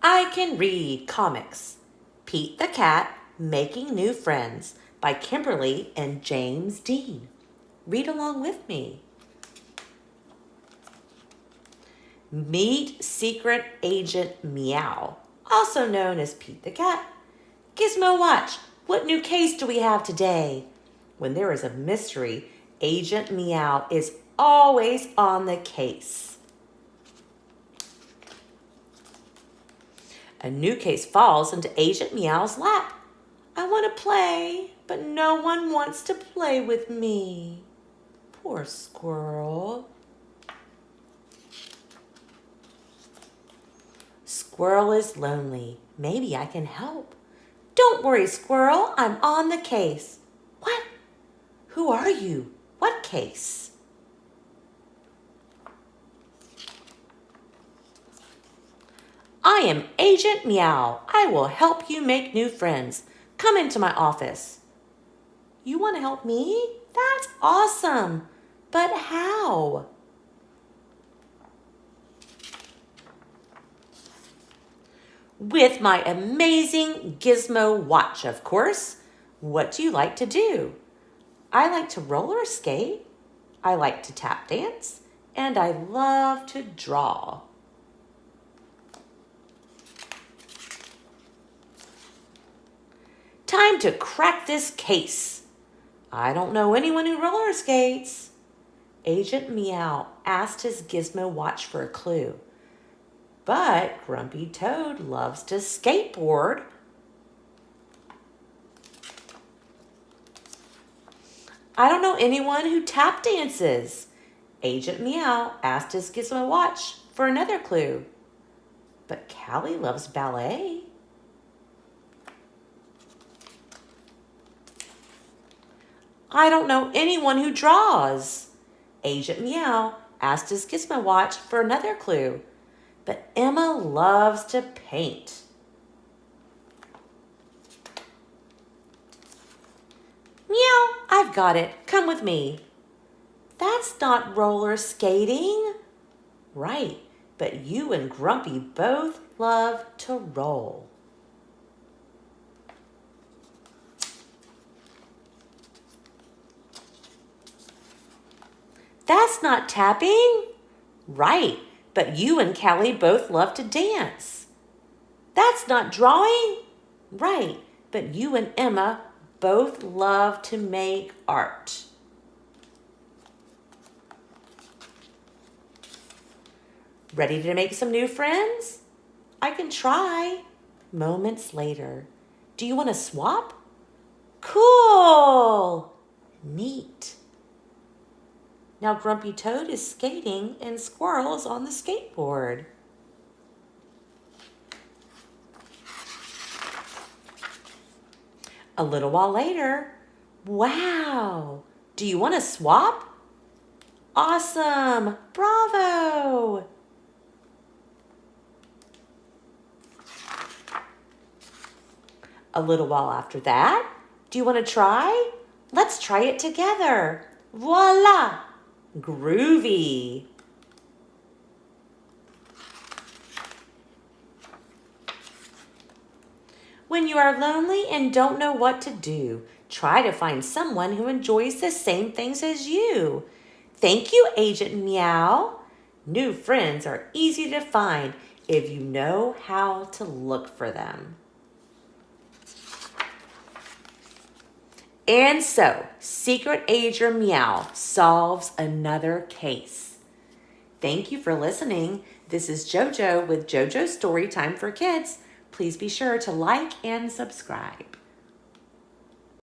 I Can Read Comics. Pete the Cat Making New Friends by Kimberly and James Dean. Read along with me. Meet Secret Agent Meow, also known as Pete the Cat. Gizmo Watch, what new case do we have today? When there is a mystery, Agent Meow is always on the case. A new case falls into Agent Meow's lap. I want to play, but no one wants to play with me. Poor squirrel. Squirrel is lonely. Maybe I can help. Don't worry, Squirrel. I'm on the case. What? Who are you? What case? I am Agent Meow. I will help you make new friends. Come into my office. You want to help me? That's awesome. But how? With my amazing Gizmo watch, of course. What do you like to do? I like to roller skate. I like to tap dance. And I love to draw. Time to crack this case. I don't know anyone who roller skates. Agent Meow asked his Gizmo watch for a clue. But Grumpy Toad loves to skateboard. I don't know anyone who tap dances. Agent Meow asked his Gizmo watch for another clue. But Callie loves ballet. I don't know anyone who draws. Agent Meow asked his Gizmo watch for another clue. But Emma loves to paint. Meow, I've got it. Come with me. That's not roller skating. Right, but you and Grumpy both love to roll. That's not tapping. Right, but you and Callie both love to dance. That's not drawing. Right, but you and Emma both love to make art. Ready to make some new friends? I can try. Moments later. Do you want to swap? Cool. Neat. Now Grumpy Toad is skating and Squirrel is on the skateboard. A little while later, wow! Do you want to swap? Awesome! Bravo! A little while after that, do you want to try? Let's try it together. Voila! Groovy. When you are lonely and don't know what to do, try to find someone who enjoys the same things as you. Thank you, Agent Meow. New friends are easy to find if you know how to look for them. And so, Secret Agent Meow solves another case. Thank you for listening. This is JoJo with JoJo Storytime for Kids. Please be sure to like and subscribe.